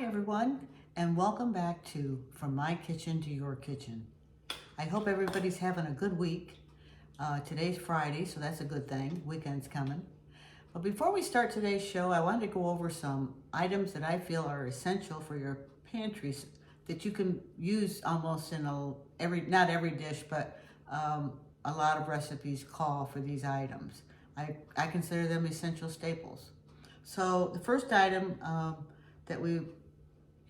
Hi everyone, and welcome back to From My Kitchen to Your Kitchen. I hope everybody's having a good week. Today's Friday, so that's a good thing. Weekend's coming. But before we start today's show, I wanted to go over some items that I feel are essential for your pantries that you can use almost in not every dish, but a lot of recipes call for these items. I consider them essential staples. So the first item that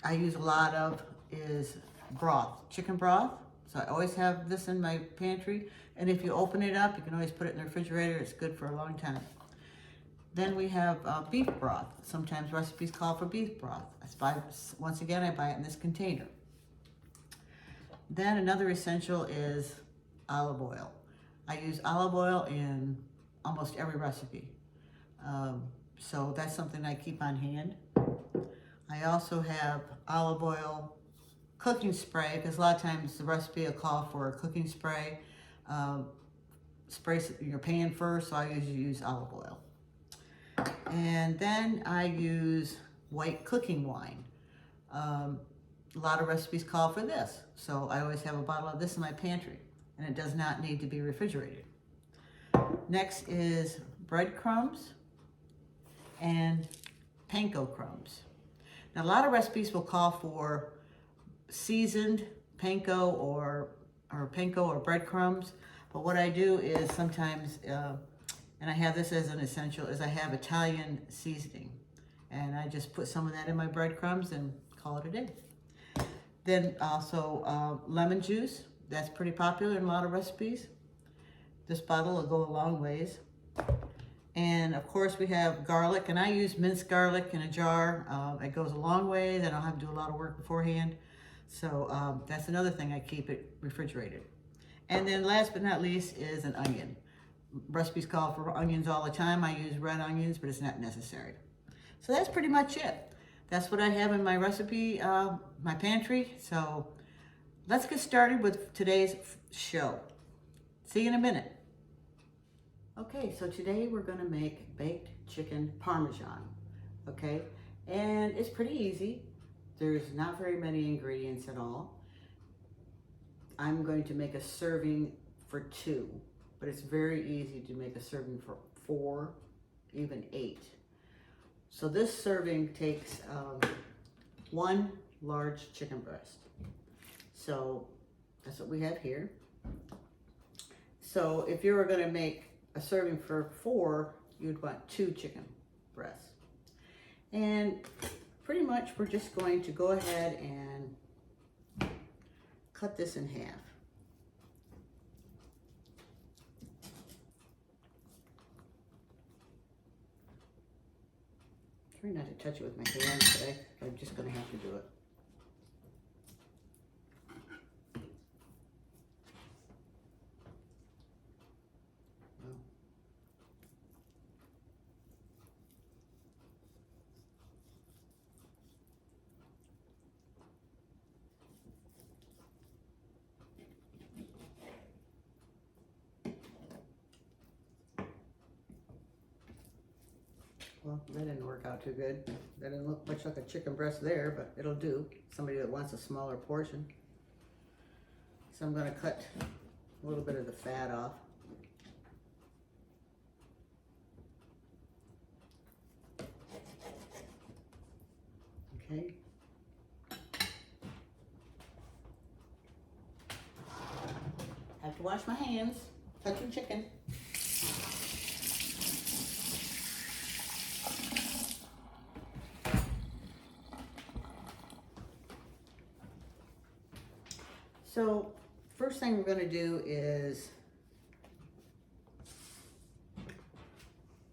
I use a lot of is broth, chicken broth. So I always have this in my pantry. And if you open it up, you can always put it in the refrigerator. It's good for a long time. Then we have beef broth. Sometimes recipes call for beef broth. Once again, I buy it in this container. Then another essential is olive oil. I use olive oil in almost every recipe. So that's something I keep on hand. I also have olive oil cooking spray, because a lot of times the recipe will call for a cooking spray. Spray your pan first, so I usually use olive oil. And then I use white cooking wine. A lot of recipes call for this, so I always have a bottle of this in my pantry, and it does not need to be refrigerated. Next is breadcrumbs and panko crumbs. Now, a lot of recipes will call for seasoned panko or breadcrumbs, but what I do is sometimes, and I have this as an essential, is I have Italian seasoning, and I just put some of that in my breadcrumbs and call it a day. Then also lemon juice. That's pretty popular in a lot of recipes. This bottle will go a long ways. And of course we have garlic, and I use minced garlic in a jar. It goes a long way, then I'll have to do a lot of work beforehand. So that's another thing, I keep it refrigerated. And then last but not least is an onion. Recipes call for onions all the time. I use red onions, but it's not necessary. So that's pretty much it. That's what I have in my recipe, my pantry. So let's get started with today's show. See you in a minute. Okay, so today we're gonna make baked chicken Parmesan, okay? And it's pretty easy. There's not very many ingredients at all. I'm going to make a serving for 2, but it's very easy to make a serving for 4, even 8. So this serving takes 1 large chicken breast. So that's what we have here. So if you were gonna make a serving for 4, you'd want 2 chicken breasts. And pretty much we're just going to go ahead and cut this in half. Try not to touch it with my hands today. I'm just gonna have to do it. Well, that didn't work out too good. That didn't look much like a chicken breast there, but it'll do. Somebody that wants a smaller portion. So I'm gonna cut a little bit of the fat off. Okay. Have to wash my hands, touching chicken. So first thing we're going to do is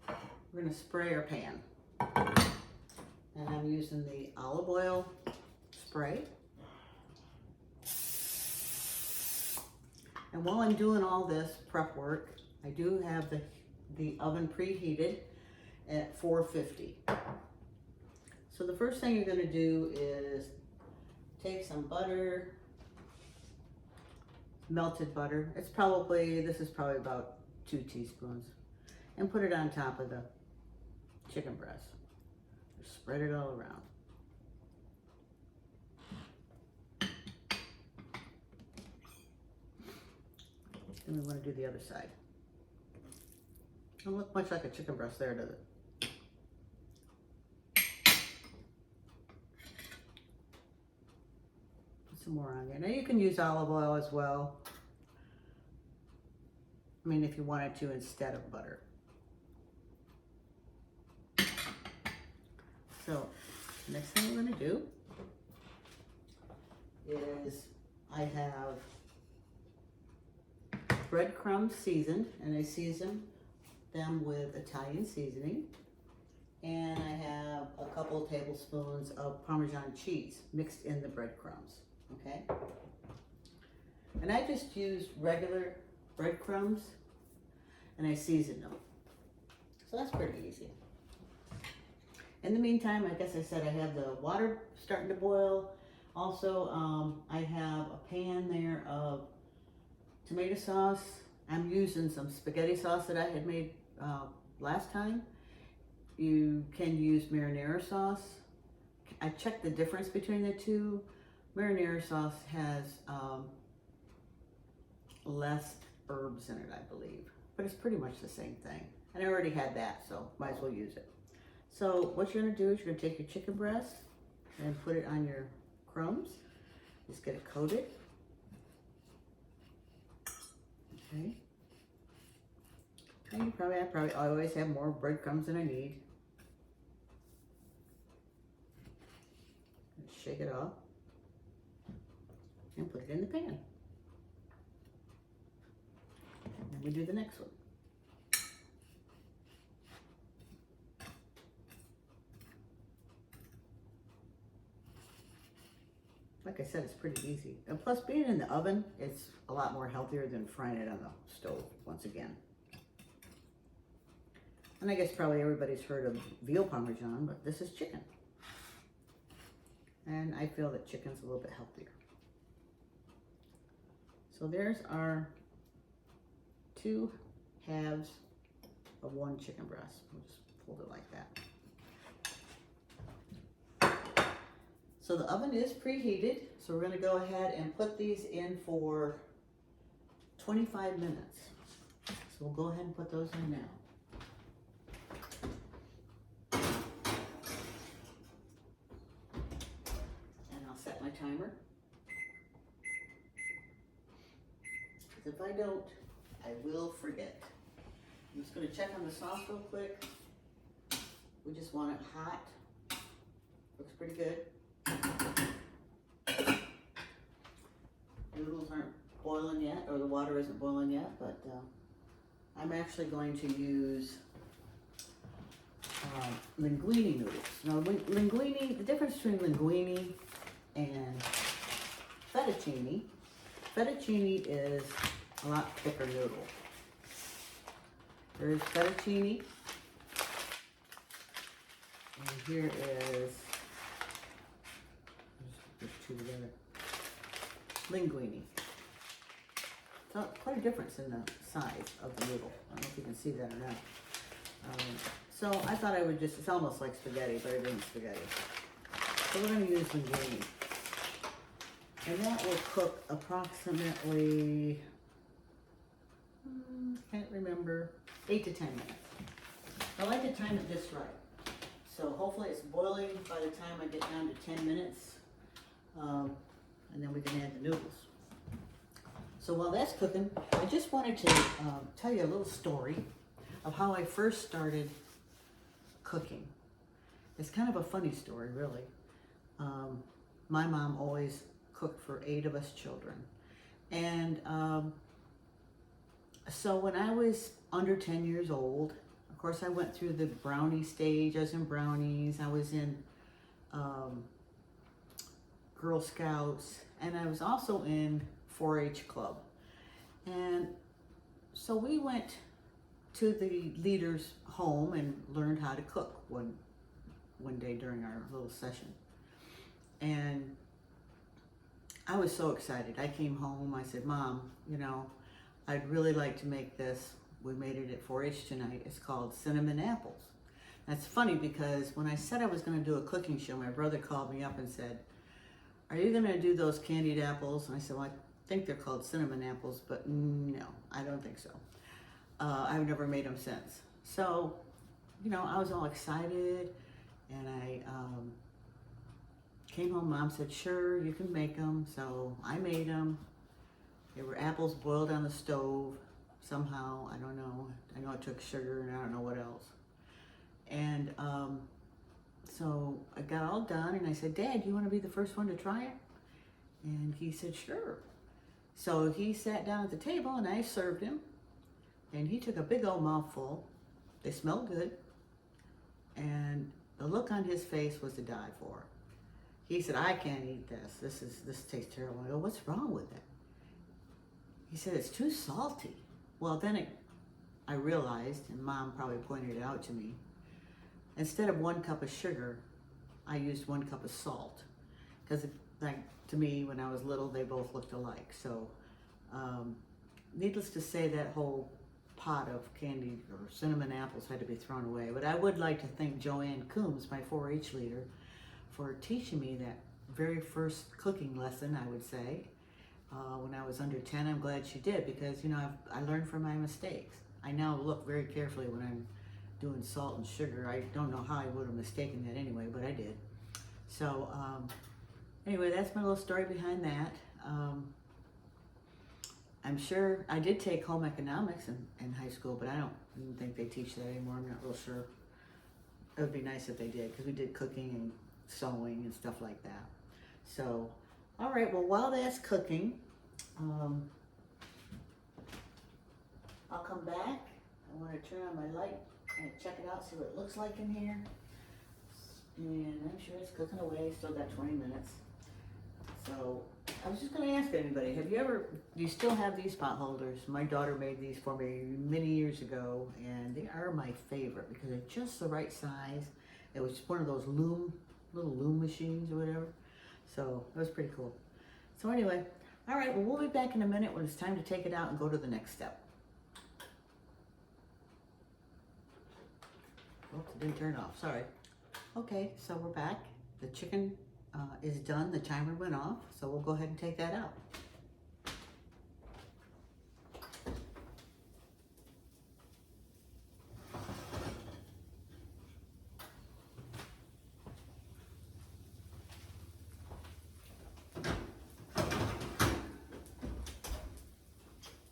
we're going to spray our pan. And I'm using the olive oil spray. And while I'm doing all this prep work, I do have the oven preheated at 450. So the first thing you're going to do is take some butter, melted butter. This is probably about 2 teaspoons, and put it on top of the chicken breast. Just spread it all around. And we want to do the other side. Doesn't look much like a chicken breast there, does it? Put some more on there. Now you can use olive oil as well. I mean, if you wanted to instead of butter. So, next thing we're going to do is I have breadcrumbs seasoned, and I season them with Italian seasoning. And I have a couple tablespoons of Parmesan cheese mixed in the breadcrumbs, okay? And I just use regular breadcrumbs and I season them. So that's pretty easy. In the meantime, I guess I said I have the water starting to boil. Also, I have a pan there of tomato sauce. I'm using some spaghetti sauce that I had made last time. You can use marinara sauce. I checked the difference between the two. Marinara sauce has less herbs in it, I believe, but it's pretty much the same thing. And I already had that, so might as well use it. So what you're gonna do is you're gonna take your chicken breast and put it on your crumbs. Just get it coated. Okay. And I probably always have more breadcrumbs than I need. Shake it off and put it in the pan. And then we do the next one. Like I said, it's pretty easy. And plus, being in the oven, it's a lot more healthier than frying it on the stove, once again. And I guess probably everybody's heard of veal Parmesan, but this is chicken. And I feel that chicken's a little bit healthier. So there's our 2 halves of 1 chicken breast. We'll just fold it like that. So the oven is preheated. So we're gonna go ahead and put these in for 25 minutes. So we'll go ahead and put those in now. My timer, because if I don't, I will forget. I'm just going to check on the sauce real quick. We just want it hot. Looks pretty good. Noodles aren't boiling yet, or the water isn't boiling yet, but I'm actually going to use linguine noodles. Now, linguine, the difference between linguine and fettuccine. Fettuccine is a lot thicker noodle. There's fettuccine, and here is, just put 2 together, linguine. So quite a difference in the size of the noodle. I don't know if you can see that or not. So I thought I would just, it's almost like spaghetti, but it isn't spaghetti. So we're going to use linguine. And that will cook approximately, can't remember, 8 to 10 minutes. I like to time it just right. So hopefully it's boiling by the time I get down to 10 minutes. And then we can add the noodles. So while that's cooking, I just wanted to tell you a little story of how I first started cooking. It's kind of a funny story, really. My mom always cooked for 8 of us children. And so when I was under 10 years old, of course I went through the brownie stage. I was in brownies, I was in Girl Scouts, and I was also in 4-H club. And so we went to the leader's home and learned how to cook one day during our little session. And I was so excited. I came home, I said, Mom, you know, I'd really like to make this. We made it at 4-H tonight. It's called Cinnamon Apples. That's funny because when I said I was going to do a cooking show, my brother called me up and said, are you going to do those candied apples? And I said, well, think they're called cinnamon apples, but no, I don't think so. I've never made them since. So, you know, I was all excited, and I came home. Mom said, sure, you can make them. So I made them. They were apples boiled on the stove somehow. I don't know. I know it took sugar and I don't know what else. And so I got all done, and I said, Dad, you want to be the first one to try it? And he said, sure. So he sat down at the table, and I served him, and he took a big old mouthful. They smelled good, and the look on his face was to die for. He said, I can't eat this. This tastes terrible. I go, what's wrong with it? He said, it's too salty. Well, then I realized, and Mom probably pointed it out to me, instead of 1 cup of sugar, I used 1 cup of salt. Because, like, to me, when I was little, they both looked alike. So, needless to say, that whole pot of candied or cinnamon apples had to be thrown away. But I would like to thank Joanne Coombs, my 4-H leader, for teaching me that very first cooking lesson, I would say. When I was under 10, I'm glad she did, because, you know, I learned from my mistakes. I now look very carefully when I'm doing salt and sugar. I don't know how I would have mistaken that anyway, but I did. So, anyway, that's my little story behind that. I'm sure I did take home economics in high school, but I don't think they teach that anymore. I'm not real sure. It would be nice if they did, because we did cooking and sewing and stuff like that. So, all right, well, while that's cooking, I'll come back. I want to turn on my light and check it out, see what it looks like in here. And I'm sure it's cooking away, still got 20 minutes. So I was just going to ask anybody, do you still have these pot holders? My daughter made these for me many years ago, and they are my favorite because they're just the right size. It was one of those little loom machines or whatever. So it was pretty cool. So anyway, all right, well, we'll be back in a minute when it's time to take it out and go to the next step. Oops, it didn't turn off, sorry. Okay, so we're back. The chicken is done, the timer went off, so we'll go ahead and take that out.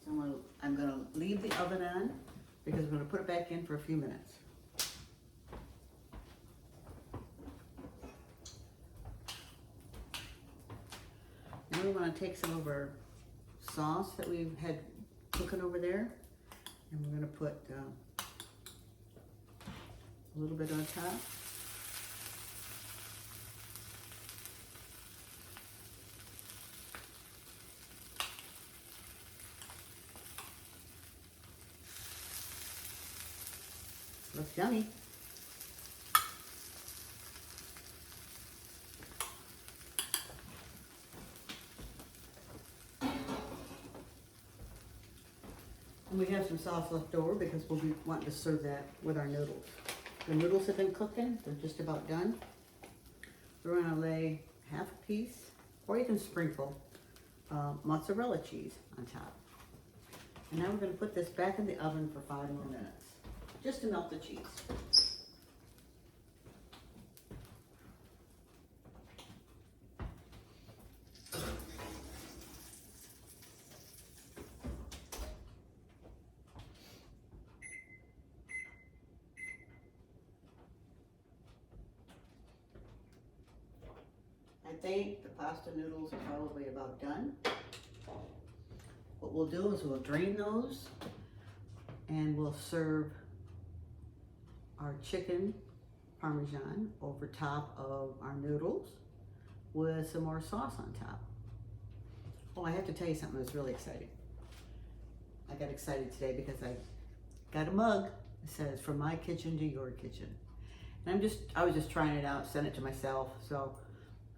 So I'm gonna leave the oven on because I'm gonna put it back in for a few minutes. Now we want to take some of our sauce that we've had cooking over there, and we're going to put a little bit on top. Looks yummy. And we have some sauce left over because we'll be wanting to serve that with our noodles. The noodles have been cooking, they're just about done. We're gonna lay half a piece, or you can sprinkle mozzarella cheese on top. And now we're gonna put this back in the oven for 5 more minutes, just to melt the cheese. I think the pasta noodles are probably about done. What we'll do is we'll drain those and we'll serve our chicken Parmesan over top of our noodles with some more sauce on top. Oh, I have to tell you something that's really exciting. I got excited today because I got a mug that says from my kitchen to your kitchen. And I was just trying it out, sent it to myself, so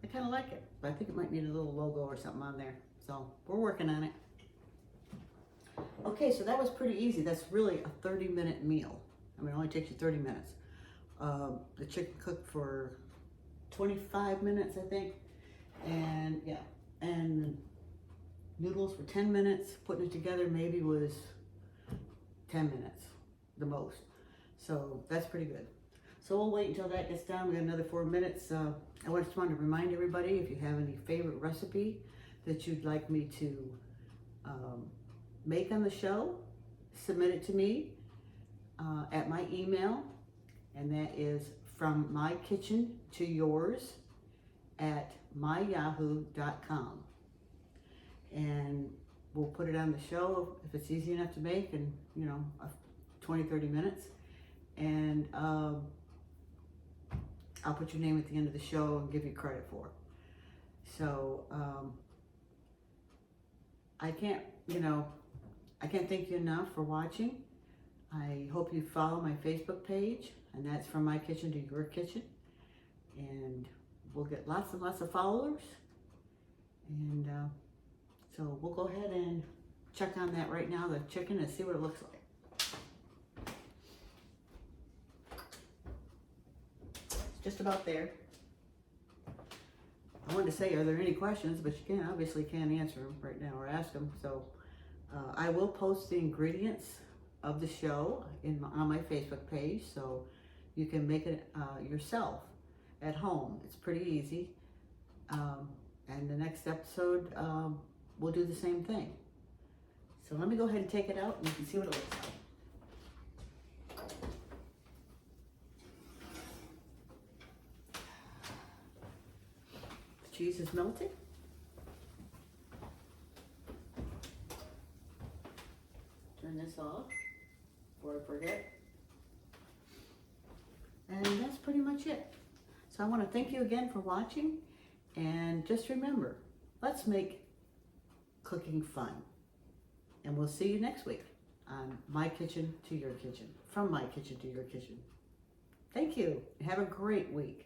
I kind of like it, but I think it might need a little logo or something on there. So we're working on it. Okay, so that was pretty easy. That's really a 30-minute meal. I mean, it only takes you 30 minutes. The chicken cooked for 25 minutes, I think. And yeah, and noodles for 10 minutes. Putting it together maybe was 10 minutes, the most. So that's pretty good. So we'll wait until that gets done. We got another 4 minutes. I just wanted to remind everybody, if you have any favorite recipe that you'd like me to make on the show, submit it to me at my email, and that is from my kitchen to yours at myyahoo.com. And we'll put it on the show if it's easy enough to make in, 20-30 minutes. And I'll put your name at the end of the show and give you credit for it. So I can't thank you enough for watching. I hope you follow my Facebook page, and that's From My Kitchen to Your Kitchen. And we'll get lots and lots of followers. And so we'll go ahead and check on that right now, the chicken, and see what it looks like. It's just about there. I wanted to say, are there any questions? But you obviously can't answer them right now or ask them. So I will post the ingredients of the show on my Facebook page, so you can make it yourself at home. It's pretty easy. And the next episode, we'll do the same thing. So let me go ahead and take it out and you can see what it looks like. The cheese is melting. Turn this off before I forget. And that's pretty much it. So I want to thank you again for watching. And just remember, let's make cooking fun. And we'll see you next week on My Kitchen to Your Kitchen. From My Kitchen to Your Kitchen. Thank you. Have a great week.